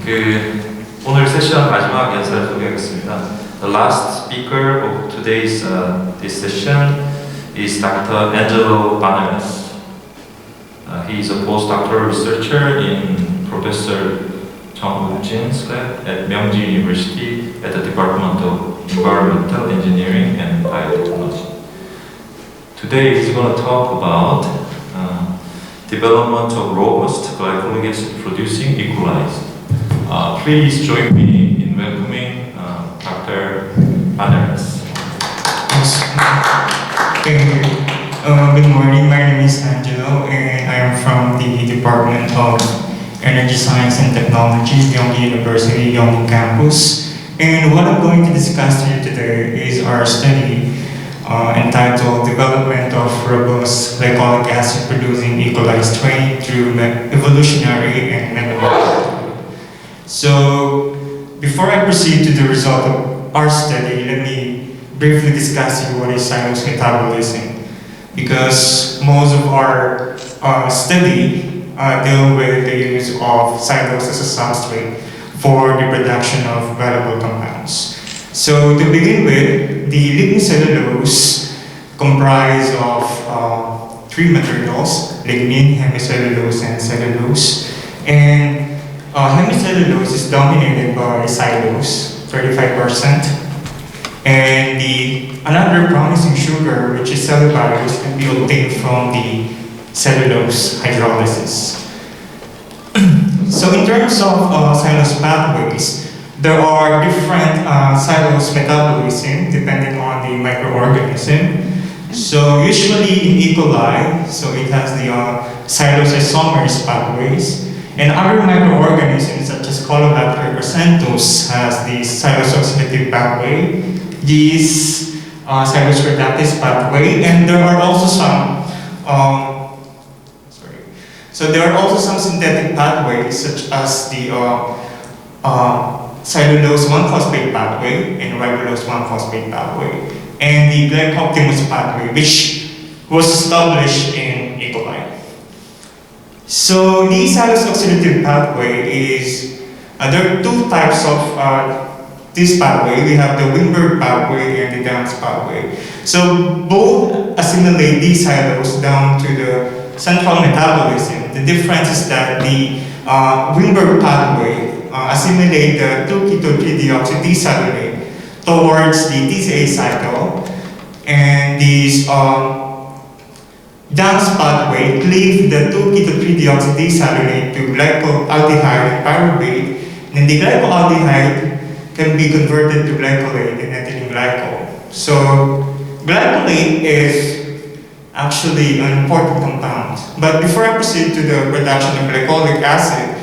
오늘 세션 마지막 연사를 소개하겠습니다. The last speaker of today's this session is Dr. Angelo Banares. He is a postdoctoral researcher in Professor Jung Woo-jin's lab at Myeongji University at the Department of Environmental Engineering and Biotechnology. Today he's going to talk about development of robust glycolic acid-producing E. coli. Please join me in welcoming Dr. Banares. Yes. Thank you. Good morning, my name is Angelo and I am from the Department of Energy Science and Technology, Myeongji University, Yongin Campus. And what I'm going to discuss to you today is our study entitled Development of Robust Glycolic Acid-Producing E. coli strain through Evolutionary and Metabolic. So, before I proceed to the result of our study, let me briefly discuss to you what is xylose metabolism. Because most of our study deal with the use of xylose as a substrate for the production of valuable compounds. So, to begin with, the lignocellulose comprise of three materials: lignin, hemicellulose, and cellulose. And hemicellulose is dominated by xylose, 35%. And another promising sugar, which is cellulose, can be obtained from the cellulose hydrolysis. So in terms of xylose pathways, there are different xylose metabolism depending on the microorganism. So usually in E. coli, so it has the xylose isomerase pathways. And other microorganisms such as Colobacter crescentus has the xylose oxidative pathway, yeast xylose reductase pathway, and there are also some synthetic pathways such as the cellulose 1-phosphate pathway and ribulose 1-phosphate pathway, and the glycoptimus pathway, which was established in E. coli. So the xylose oxidative pathway is, there are two types of this pathway. We have the Wingberg pathway and the Downs pathway. So both assimilate the xylose down to the central metabolism. The difference is that the Wingberg pathway assimilate the 2-keto-3-deoxydecellulate towards the TCA cycle, and this Downs pathway cleave the 2-keto-3-deoxydecellulate to glycoaldehyde and pyruvate, and the glycoaldehyde can be converted to glycolate and ethylene glycol. So glycolate is actually an important compound. But before I proceed to the production of glycolic acid,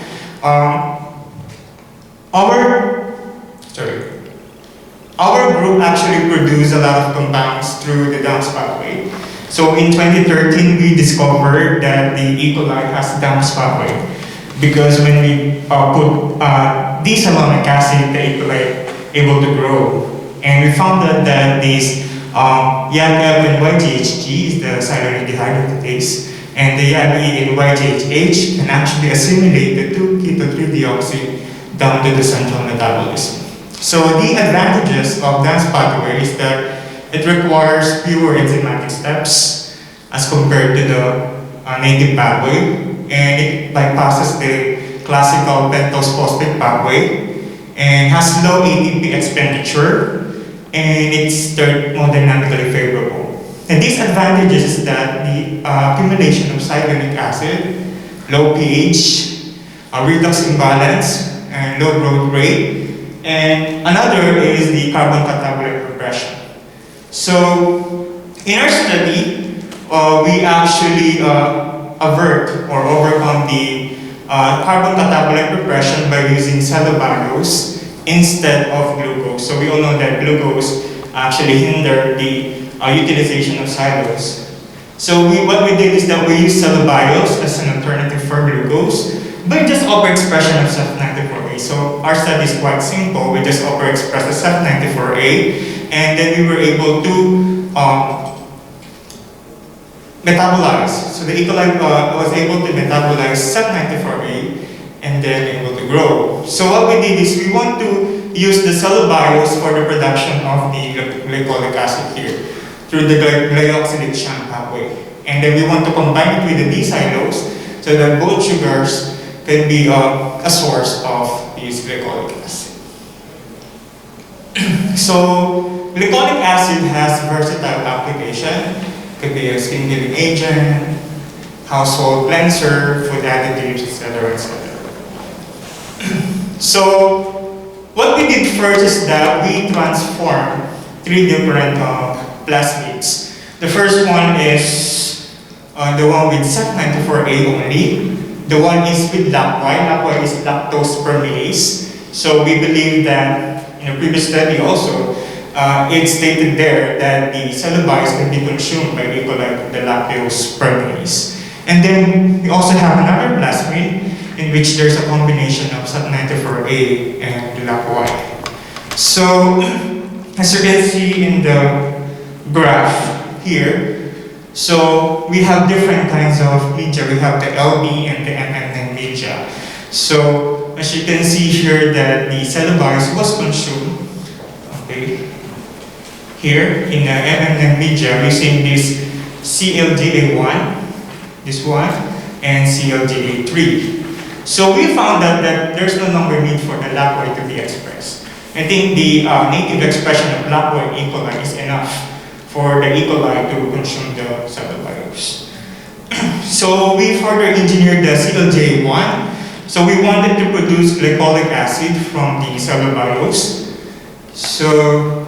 our group actually produced a lot of compounds through the Downs pathway. So in 2013, we discovered that the E. coli has Downs pathway because when we put desalonic acid, the E. coli able to grow. And we found that this YAG-F and YGHG is the silyl dehydrogenase, and the YAG-E and YGHH can actually assimilate the 2-keto-3-deoxy down to the central metabolism. So the advantages of Downs pathway is that it requires fewer enzymatic steps as compared to the native pathway, and it bypasses the classical pentose phosphate pathway and has low ATP expenditure, and it's thermodynamically favorable. And these advantages is that the accumulation of cyanuric acid, low pH, redox imbalance, and low growth rate, and another is the carbon catabolite repression. So in our study, we actually avert or overcome the carbon catabolite repression by using cellulose instead of glucose. So we all know that glucose actually hinder the utilization of xylose. So what we did is that we used cellulose as an alternative for glucose by just overexpression of CEF94A. So our study is quite simple. We just overexpress the CEF94A, and then we were able to metabolize. So the E. coli was able to metabolize CEF94A and then able to grow. So what we did is we want to use the cellulobiose for the production of the glycolic acid here through the glyoxylation pathway. And then we want to combine it with the D-xylose so that both sugars can be a source of this glycolic acid. So glycolic acid has versatile application. It could be a skin healing agent, household cleanser, food additives, etc., etc. So what we did first is that we transformed 3 different plasmids. The first one is the one with SEC94A only. The one is with LAC-Y. LAC-Y is lactose permease. So we believe that in a previous study also, it stated there that the cellulobiose can be consumed by E. coli, the lactose permease. And then we also have another plasmid in which there's a combination of SEC94A and LAC-Y. So as you can see in the graph here, so we have different kinds of media. We have the LB and the MMN media. So as you can see here that the cellulobiose was consumed, okay, here in the MMN media using this CLGA1, this one, and CLGA3. So we found out that there's no longer need for the LAC-Y to be expressed. I think the native expression of LAC-Y in E. coli is enough for the E. coli to consume the cellulobiose. So we further engineered the CLGA1. So we wanted to produce glycolic acid from the cellulobiose. So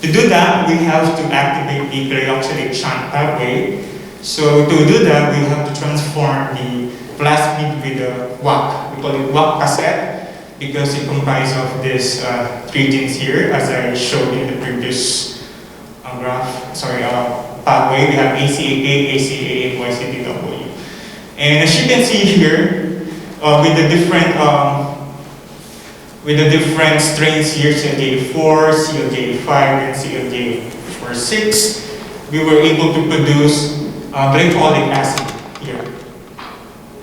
to do that, we have to activate the glyoxylation pathway. So to do that, we have to transform the plasmid with a WAC. We call it WAC cassette because it comprises of these 3 genes here, as I showed in the previous pathway. We have ACAA, ACAA, YCDW. And as you can see here, with the different strains here, CLJ4, CLJ5, and CLJ46, we were able to produce glycolic acid here.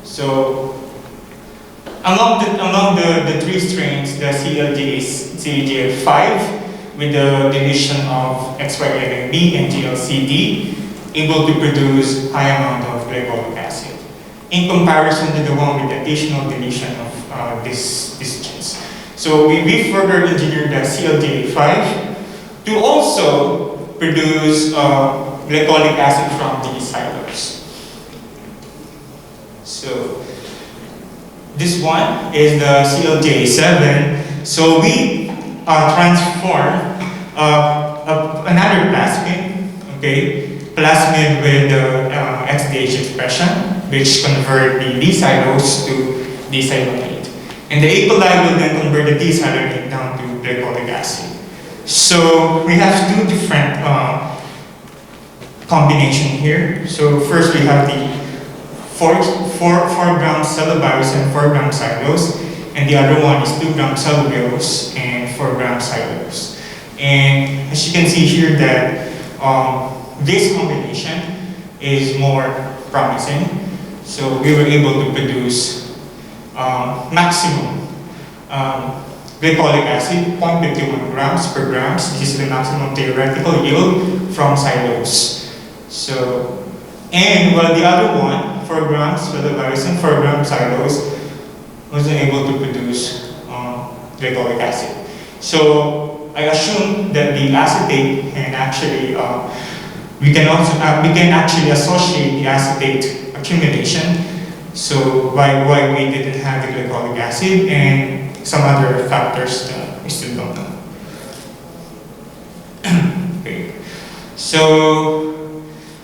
So among the 3 strains, the CLJ is CLJ5 with the deletion of XY11B and GLCD, able to produce high amount of glycolic acid in comparison to the one with the additional deletion of these genes. So we further engineered the CLJ5 to also produce glycolic acid from the xylose. So this one is the CLJ7. So we transform another plasmid, okay, plasmid with the XDH expression, which convert the D-xylose to D-xylonate. And the E. coli will then convert the D-xylonate down to glycolic acid. So we have 2 different combination here. So first we have the 4 gram cellulobiose and 4 gram xylose, and the other one is 2 gram cellulose and 4 gram xylose. And as you can see here that this combination is more promising. So we were able to produce maximum glycolic acid, 0.51 grams per grams. This is the maximum theoretical yield from xylose. So, and while the other one, 4 grams cellulobiose and 4 grams xylose, wasn't able to produce glycolic acid. So I assume that the acetate can actually, we can actually associate the acetate accumulation. So why we didn't have the glycolic acid and some other factors that we still don't know. Okay. So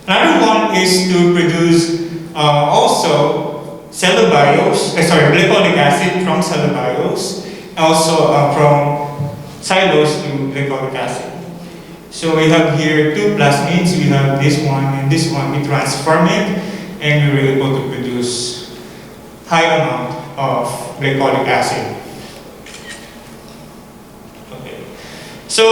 another one is to produce also glycolic acid from cellulobiose, also from xylose to glycolic acid. So we have here 2 plasmids. We have this one and this one. We transform it, and we were able to produce high amount of glycolic acid. Okay. So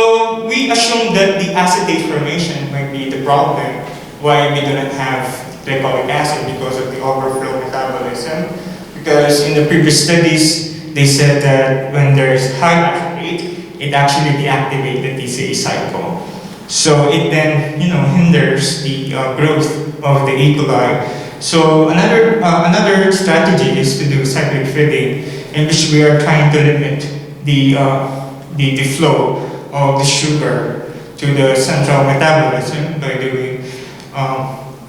we assume that the acetate formation might be the problem why we do not have glycolic acid because of the overflow metabolism. because in the previous studies, they said that when there's high action rate, it actually deactivates the TCA cycle. So it then, hinders the growth of the E. coli. So another strategy is to do cyclic feeding, in which we are trying to limit the flow of the sugar to the central metabolism by doing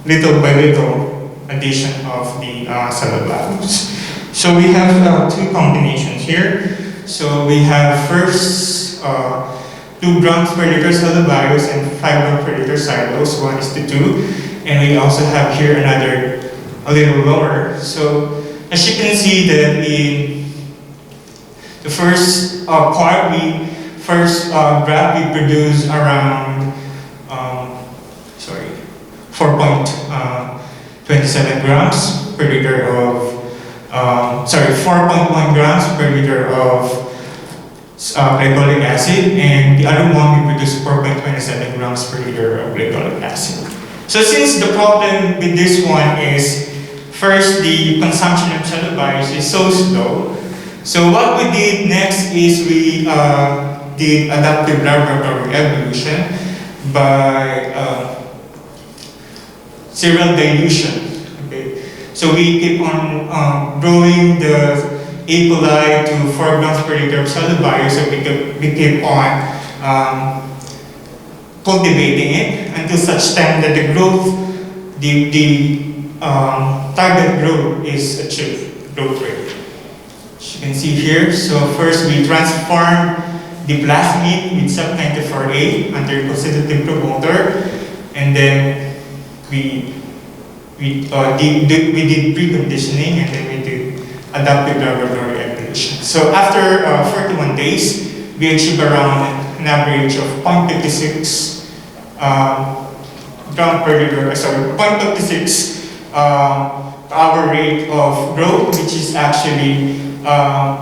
little by little addition of the cellulose. So we have two combinations here. So we have first 2 grams per liter cellulose and 5 grams per liter xylose, 1:2. And we also have here another a little lower. So as you can see that in the first part, graph, we produce around 4.27 grams per liter of 4.1 grams per liter of glycolic acid, and the other one we produce 4.27 grams per liter of glycolic acid. So since the problem with this one is, first, the consumption of cellulose is so slow, so what we did next is we did adaptive laboratory evolution by serial dilution. Okay, so we keep on growing the E. coli to 4 grams per liter of cellulose, so we keep on cultivating it until such time that the growth, target growth is achieved, growth rate. As you can see here, so first we transform the plasmid with sub-94A under constitutive promoter, and then we did preconditioning, and then we did adaptive laboratory evolution. So after 41 days, we achieved around an average of 0.56 gram per liter, 0.56 hour rate of growth, which is actually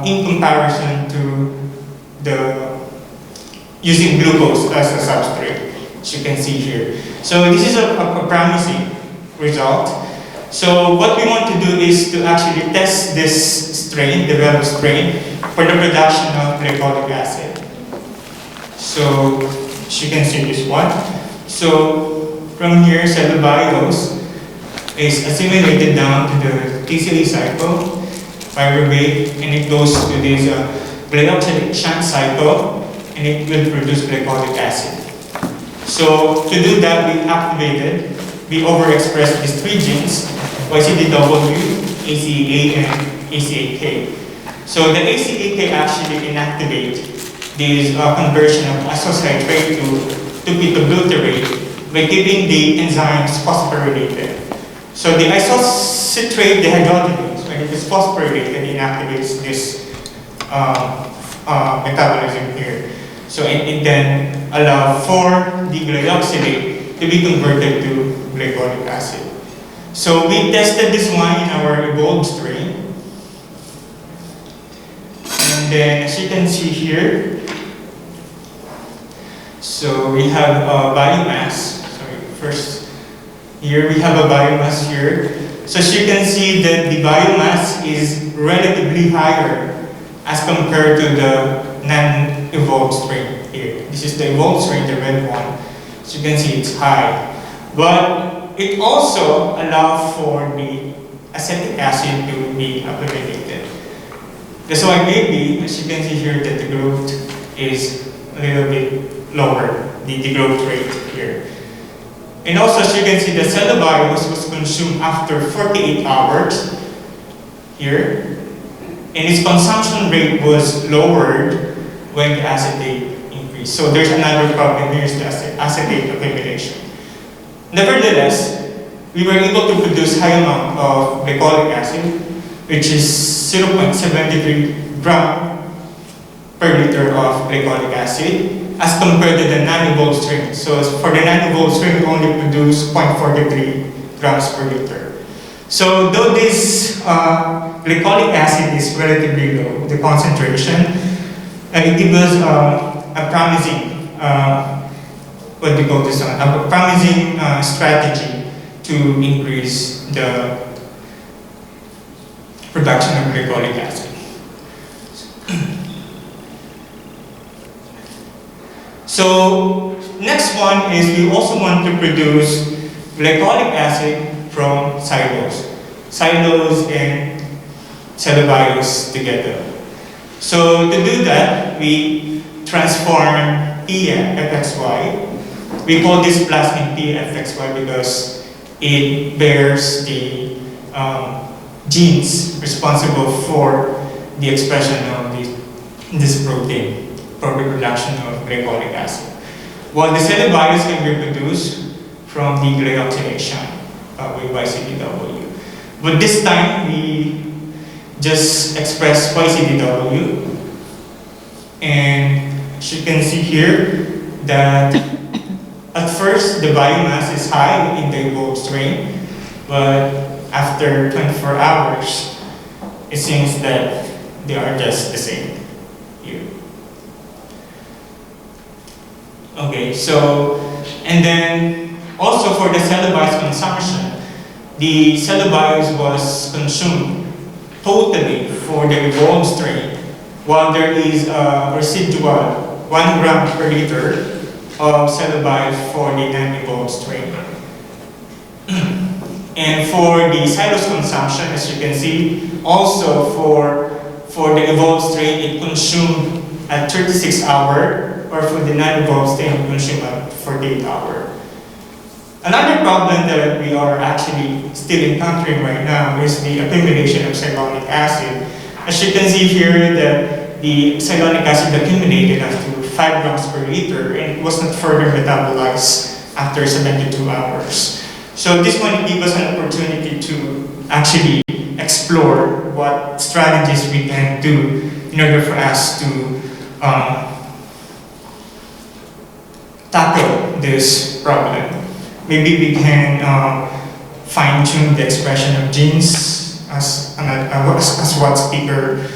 in comparison to using glucose as a substrate, as you can see here. So this is a promising result. So what we want to do is to actually test this strain, develop strain, for the production of glycolic acid. So as you can see this one. So from here, cellulose is assimilated down to the TCA cycle, pyruvate, and it goes to this glyoxylation cycle, and it will produce glycolic acid. So to do that, we overexpress these 3 genes, YCDW, ACA, and ACAK. So the ACAK actually inactivate this conversion of isocitrate to beta-butyrate by keeping the enzymes phosphorylated. So the isocitrate dehydrogenase, when it is phosphorylated, it inactivates this metabolism here. So it then allows for the glyoxylate to be converted to glycolic acid. So we tested this one in our evolved strain. And then as you can see here, so we have a biomass. First, here we have a biomass here. So as you can see that the biomass is relatively higher as compared to the non-evolved strain here. This is the evolved strain, the red one. As you can see, it's high. But it also allows for the acetic acid to be accumulated. That's why maybe, as you can see here, that the growth is a little bit lower, the growth rate here. And also, as you can see, the cellulose was consumed after 48 hours here, and its consumption rate was lowered when the acetate increased. So there's another problem here, is the acetate accumulation. Nevertheless, we were able to produce high amount of glycolic acid, which is 0.73 gram per liter of glycolic acid, as compared to the non-evolved strain. So for the non-evolved strain, we only produce 0.43 grams per liter. So though this glycolic acid is relatively low, the concentration, it gives us a promising, what do you call this one? A promising strategy to increase the production of glycolic acid. So next one is we also want to produce glycolic acid from xylose. Xylose and cellulose together. So to do that, we transform PFXY. We call this plasmid PFXY because it bears the genes responsible for the expression of this protein for the production of glycolic acid. While the cellulose can be produced from the glyoxylation with YCDW. But this time we just express YCDW, and as you can see here that at first the biomass is high in the evolved strain, but after 24 hours it seems that they are just the same here. Okay, so and then also for the cellulose consumption, the cellulose was consumed totally for the evolved strain, while there is a residual 1 gram per liter of cellulose for the non-evolved strain. And for the xylose consumption, as you can see, also for the evolved strain, it consumed at 36 hours, or for the non-evolved strain, it consumed at 48 hours. Another problem that we are actually still encountering right now is the accumulation of cellulonic acid. As you can see here, that the cellulonic acid accumulated up to 5 grams per liter, and it was not further metabolized after 72 hours. So this one gives us an opportunity to actually explore what strategies we can do in order for us to tackle this problem. Maybe we can fine-tune the expression of genes as what speaker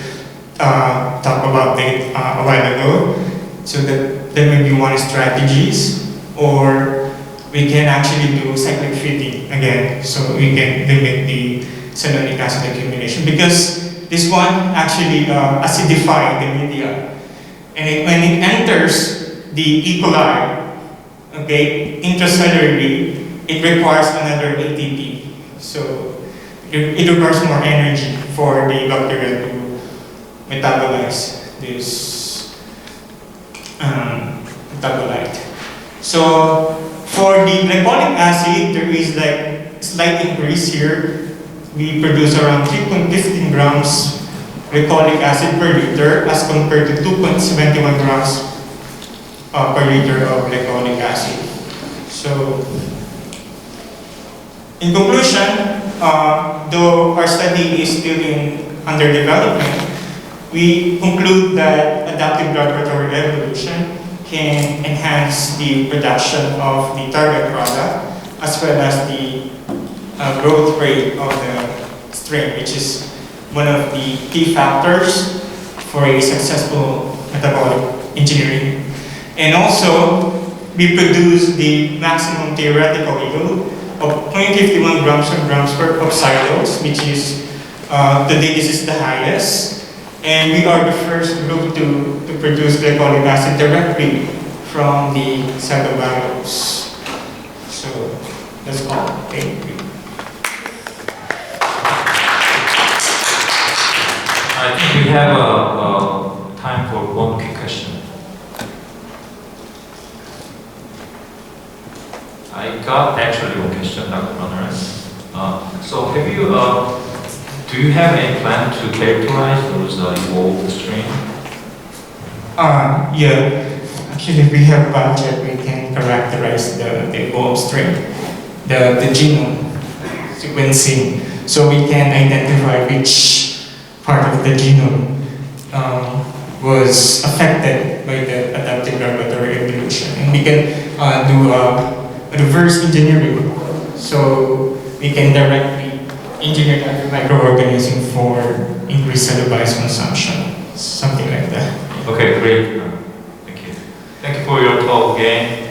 talked about a while ago. So that may be one strategies, or we can actually do cyclic feeding again, so we can limit the cellulonic acid accumulation, because this one actually acidifies the media, and when it enters the E. coli, okay, intracellularly, it requires another ATP. So it requires more energy for the bacteria to metabolize this metabolite. So for the glycolic acid, there is like slight increase here. We produce around 3.15 grams glycolic acid per liter as compared to 2.71 grams per liter of glycolic acid. So, in conclusion, though our study is still under development, we conclude that adaptive laboratory evolution can enhance the production of the target product as well as the growth rate of the strain, which is one of the key factors for a successful metabolic engineering. And also, we produce the maximum theoretical yield of 0.51 grams of xylose, which is, today this is the highest. And we are the first group to produce glycolic acid directly from the cellulose. So, that's all. Thank you. I think we have time for one quick question. I got actually one question, Dr. Banares. So have you, do you have any plan to characterize those evolved strain? Yeah. Actually, we have budget. We can characterize the evolved strain, the genome sequencing, so we can identify which part of the genome was affected by the adaptive laboratory evolution, and we can do reverse engineering, so we can directly engineer the microorganism for increased cellulose consumption, something like that. Okay, great. Thank you. Thank you for your talk again.